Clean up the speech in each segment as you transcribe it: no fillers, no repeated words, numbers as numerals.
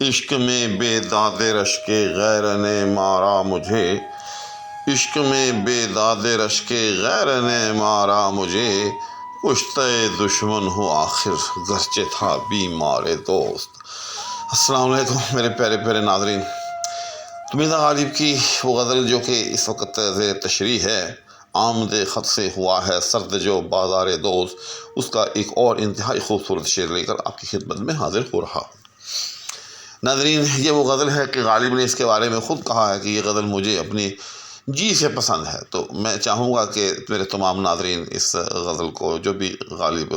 عشق میں بے داد رش کے غیر نے مارا مجھے، عشق میں بے داد رش کے غیر نے مارا مجھے، کشتہ دشمن ہوں آخر گرچہ تھا بیمار دوست۔ السلام علیکم میرے پیارے پیارے ناظرین۔ تمیزہ غالب کی وہ غزل جو کہ اس وقت زیر تشریح ہے، آمد خط سے ہوا ہے سرد جو بازار دوست، اس کا ایک اور انتہائی خوبصورت شعر لے کر آپ کی خدمت میں حاضر ہو رہا ہوں۔ ناظرین، یہ وہ غزل ہے کہ غالب نے اس کے بارے میں خود کہا ہے کہ یہ غزل مجھے اپنی جی سے پسند ہے، تو میں چاہوں گا کہ میرے تمام ناظرین اس غزل کو، جو بھی غالب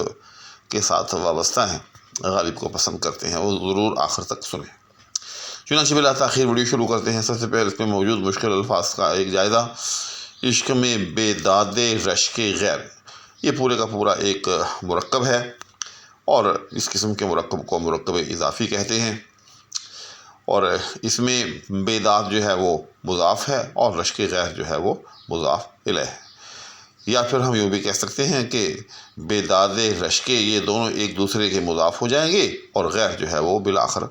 کے ساتھ وابستہ ہیں، غالب کو پسند کرتے ہیں، وہ ضرور آخر تک سنیں۔ چنانچہ بلا تاخیر ویڈیو شروع کرتے ہیں۔ سب سے پہلے اس میں موجود مشکل الفاظ کا ایک جائزہ۔ عشق میں بے داد رش کے غیر، یہ پورے کا پورا ایک مرکب ہے، اور اس قسم کے مرکب کو مرکب اضافی کہتے ہیں، اور اس میں بے داد جو ہے وہ مضاف ہے اور رش کے غیر جو ہے وہ مضاف الیہ ہے۔ یا پھر ہم یوں بھی کہہ سکتے ہیں کہ بے داد رش کے، یہ دونوں ایک دوسرے کے مضاف ہو جائیں گے، اور غیر جو ہے وہ بالآخر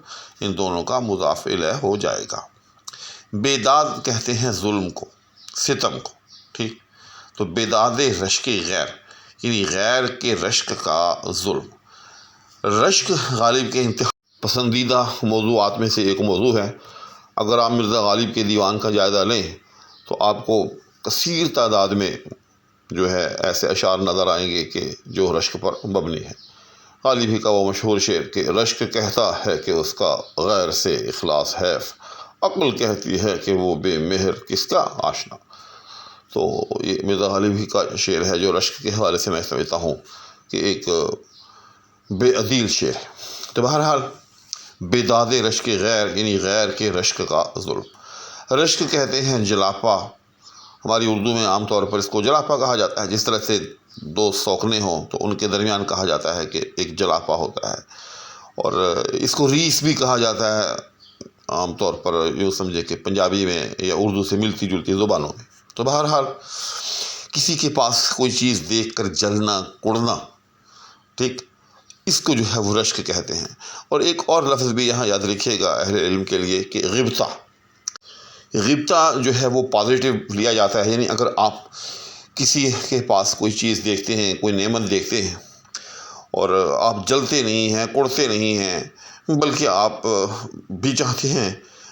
ان دونوں کا مضاف الیہ ہو جائے گا۔ بے داد کہتے ہیں ظلم کو، ستم کو، ٹھیک؟ تو بے داد رش کے غیر یعنی غیر کے رشک کا ظلم۔ رشک غالب کے انتہائی پسندیدہ موضوعات میں سے ایک موضوع ہے۔ اگر آپ مرزا غالب کے دیوان کا جائزہ لیں تو آپ کو کثیر تعداد میں جو ہے ایسے اشعار نظر آئیں گے کہ جو رشک پر مبنی ہے۔ غالب ہی کا وہ مشہور شعر کہ رشک کہتا ہے کہ اس کا غیر سے اخلاص حیف، عقل کہتی ہے کہ وہ بے مہر کس کا آشنا۔ تو یہ مرزا غالب ہی کا شعر ہے جو رشک کے حوالے سے میں سمجھتا ہوں کہ ایک بے عدیل شعر ہے۔ تو بہرحال بے داد رشک غیر یعنی غیر کے رشک کا ظلم۔ رشک کہتے ہیں جلاپا، ہماری اردو میں عام طور پر اس کو جلاپا کہا جاتا ہے۔ جس طرح سے دو سوکنے ہوں تو ان کے درمیان کہا جاتا ہے کہ ایک جلاپا ہوتا ہے، اور اس کو ریس بھی کہا جاتا ہے عام طور پر، یوں سمجھے کہ پنجابی میں یا اردو سے ملتی جلتی زبانوں میں۔ تو بہرحال کسی کے پاس کوئی چیز دیکھ کر جلنا، کڑنا، ٹھیک، اس کو جو ہے وہ رشک کہتے ہیں۔ اور ایک اور لفظ بھی یہاں یاد رکھیے گا اہل علم کے لیے کہ غبطہ۔ غبطہ جو ہے وہ پازیٹیو لیا جاتا ہے، یعنی اگر آپ کسی کے پاس کوئی چیز دیکھتے ہیں، کوئی نعمت دیکھتے ہیں، اور آپ جلتے نہیں ہیں، کڑتے نہیں ہیں، بلکہ آپ بھی چاہتے ہیں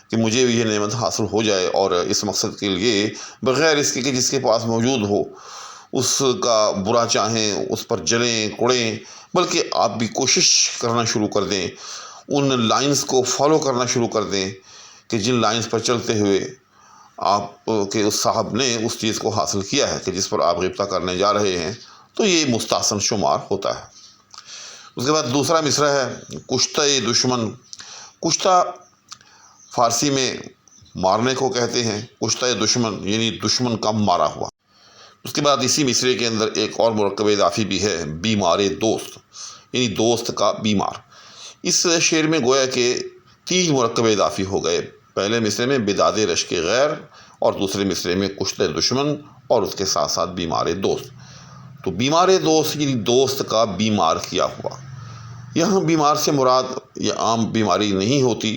کہ مجھے بھی یہ نعمت حاصل ہو جائے، اور اس مقصد کے لیے بغیر اس کے کہ جس کے پاس موجود ہو اس کا برا چاہیں، اس پر جلیں کڑیں، بلکہ آپ بھی کوشش کرنا شروع کر دیں، ان لائنز کو فالو کرنا شروع کر دیں کہ جن لائنز پر چلتے ہوئے آپ کے اس صاحب نے اس چیز کو حاصل کیا ہے کہ جس پر آپ غبطہ کرنے جا رہے ہیں، تو یہ مستحسن شمار ہوتا ہے۔ اس کے بعد دوسرا مصرع ہے کشتہ دشمن۔ کشتہ فارسی میں مارنے کو کہتے ہیں، کشتہ دشمن یعنی دشمن کا مارا ہوا۔ اس کے بعد اسی مصرعے کے اندر ایک اور مرکب اضافی بھی ہے، بیمار دوست، یعنی دوست کا بیمار۔ اس شعر میں گویا کہ 3 مرکب اضافی ہو گئے۔ پہلے مصرعے میں بے داد رش کے غیر، اور دوسرے مصرعے میں کشتہ دشمن، اور اس کے ساتھ ساتھ بیمار دوست۔ تو بیمار دوست یعنی دوست کا بیمار کیا ہوا۔ یہاں بیمار سے مراد یہ عام بیماری نہیں ہوتی،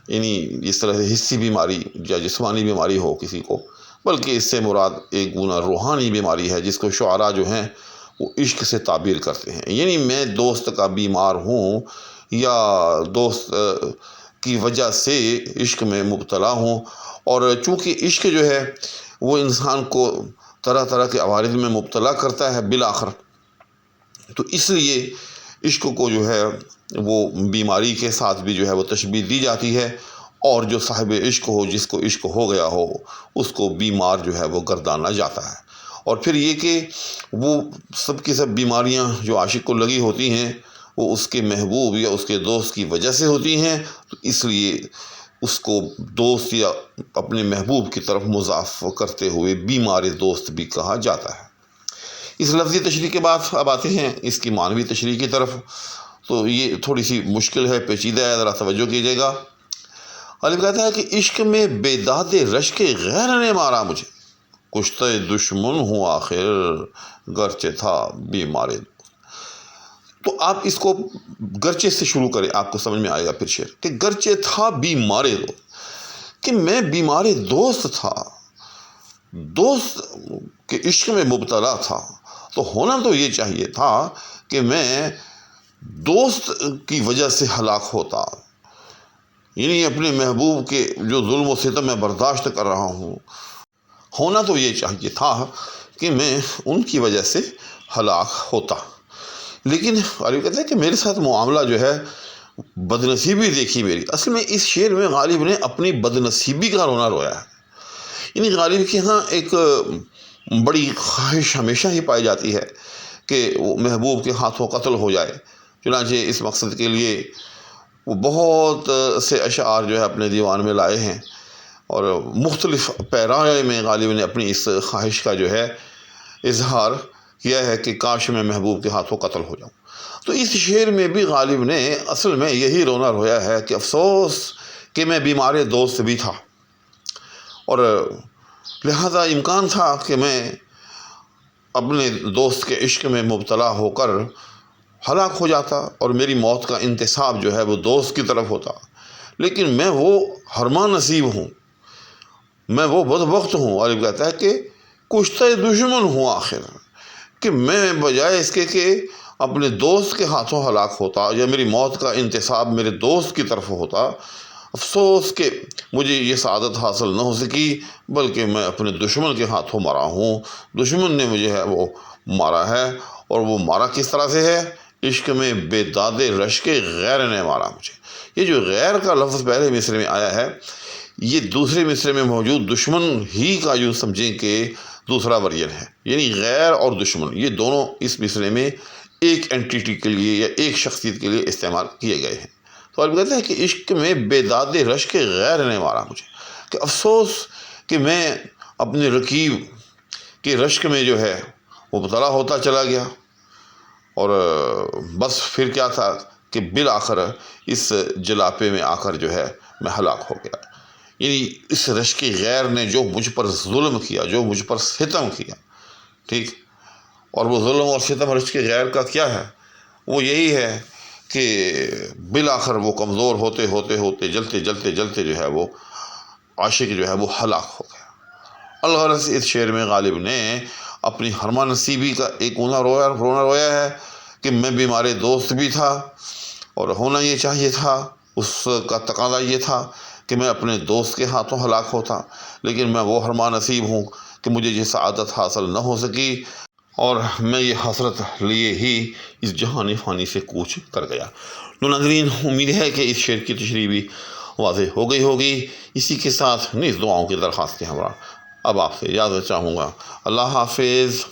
یعنی جس طرح سے حسی بیماری یا جسمانی بیماری ہو کسی کو، بلکہ اس سے مراد ایک گنا روحانی بیماری ہے، جس کو شعراء جو ہیں وہ عشق سے تعبیر کرتے ہیں۔ یعنی میں دوست کا بیمار ہوں، یا دوست کی وجہ سے عشق میں مبتلا ہوں، اور چونکہ عشق جو ہے وہ انسان کو طرح طرح کے عوارض میں مبتلا کرتا ہے بالآخر، تو اس لیے عشق کو جو ہے وہ بیماری کے ساتھ بھی جو ہے وہ تشبیہ دی جاتی ہے، اور جو صاحب عشق ہو، جس کو عشق ہو گیا ہو، اس کو بیمار جو ہے وہ گردانا جاتا ہے۔ اور پھر یہ کہ وہ سب کی سب بیماریاں جو عاشق کو لگی ہوتی ہیں وہ اس کے محبوب یا اس کے دوست کی وجہ سے ہوتی ہیں، تو اس لیے اس کو دوست یا اپنے محبوب کی طرف مضاف کرتے ہوئے بیمار دوست بھی کہا جاتا ہے۔ اس لفظی تشریح کے بعد اب آتے ہیں اس کی معنوی تشریح کی طرف، تو یہ تھوڑی سی مشکل ہے، پیچیدہ ہے، ذرا توجہ کیجیے گا۔ غالب کہتا ہے کہ عشق میں بے داد رش کے غیر نے مارا مجھے، کشتہ دشمن ہوں آخر گرچہ تھا بیمار۔ تو آپ اس کو گرچہ سے شروع کریں، آپ کو سمجھ میں آئے گا پھر شعر کہ گرچہ تھا بیمار دوست، کہ میں بیمار دوست تھا، دوست کے عشق میں مبتلا تھا، تو ہونا تو یہ چاہیے تھا کہ میں دوست کی وجہ سے ہلاک ہوتا، یعنی اپنے محبوب کے جو ظلم و ستم میں برداشت کر رہا ہوں، ہونا تو یہ چاہیے تھا کہ میں ان کی وجہ سے ہلاک ہوتا، لیکن غالب کہتے ہیں کہ میرے ساتھ معاملہ جو ہے بد نصیبی دیکھی میری۔ اصل میں اس شعر میں غالب نے اپنی بد نصیبی کا رونا رویا ہے، یعنی غالب کے ہاں ایک بڑی خواہش ہمیشہ ہی پائی جاتی ہے کہ وہ محبوب کے ہاتھوں قتل ہو جائے، چنانچہ اس مقصد کے لیے وہ بہت سے اشعار جو ہے اپنے دیوان میں لائے ہیں، اور مختلف پیرائے میں غالب نے اپنی اس خواہش کا جو ہے اظہار کیا ہے کہ کاش میں محبوب کے ہاتھوں قتل ہو جاؤں۔ تو اس شعر میں بھی غالب نے اصل میں یہی رونا رویا ہے کہ افسوس کہ میں بیمار دوست بھی تھا، اور لہذا امکان تھا کہ میں اپنے دوست کے عشق میں مبتلا ہو کر ہلاک ہو جاتا، اور میری موت کا انتساب جو ہے وہ دوست کی طرف ہوتا، لیکن میں وہ حرما نصیب ہوں، میں وہ بدبخت ہوں، غالب کہتا ہے کہ کشتہ دشمن ہوں آخر، کہ میں بجائے اس کے کہ اپنے دوست کے ہاتھوں ہلاک ہوتا یا میری موت کا انتساب میرے دوست کی طرف ہوتا، افسوس کہ مجھے یہ سعادت حاصل نہ ہو سکی، بلکہ میں اپنے دشمن کے ہاتھوں مرا ہوں، دشمن نے مجھے ہے وہ مارا ہے، اور وہ مارا کس طرح سے ہے؟ عشق میں بے داد رشک غیر نے مارا مجھے۔ یہ جو غیر کا لفظ پہلے مصرے میں آیا ہے، یہ دوسرے مصرے میں موجود دشمن ہی کا یوں سمجھیں کہ دوسرا ورژن ہے، یعنی غیر اور دشمن یہ دونوں اس مصرے میں ایک اینٹیٹی کے لیے یا ایک شخصیت کے لیے استعمال کیے گئے ہیں۔ تو آپ کہتے ہیں کہ عشق میں بے داد رشک غیر نے مارا مجھے، کہ افسوس کہ میں اپنے رقیب کے رشک میں جو ہے وہ مبتلا ہوتا چلا گیا، اور بس پھر کیا تھا کہ بالآخر اس جلاپے میں آ کر جو ہے میں ہلاک ہو گیا، یعنی اس رشک غیر نے جو مجھ پر ظلم کیا، جو مجھ پر ستم کیا، ٹھیک، اور وہ ظلم اور ستم رشک غیر کا کیا ہے؟ وہ یہی ہے کہ بالآخر وہ کمزور ہوتے ہوتے ہوتے جلتے جلتے جلتے جو ہے وہ عاشق جو ہے وہ ہلاک ہو گیا۔ الغرض اس شعر میں غالب نے اپنی حرما نصیبی کا ایک رونا رویا ہے کہ میں بیمار دوست بھی تھا، اور ہونا یہ چاہیے تھا، اس کا تقاضا یہ تھا کہ میں اپنے دوست کے ہاتھوں ہلاک ہوتا، لیکن میں وہ حرما نصیب ہوں کہ مجھے یہ سعادت حاصل نہ ہو سکی، اور میں یہ حسرت لیے ہی اس جہان فانی سے کوچ کر گیا۔ تو ناظرین، امید ہے کہ اس شعر کی تشریح بھی واضح ہو گئی ہوگی۔ اسی کے ساتھ نیز دعاؤں کی درخواست کے ہمراہ اب آپ سے اجازت چاہوں گا۔ اللہ حافظ۔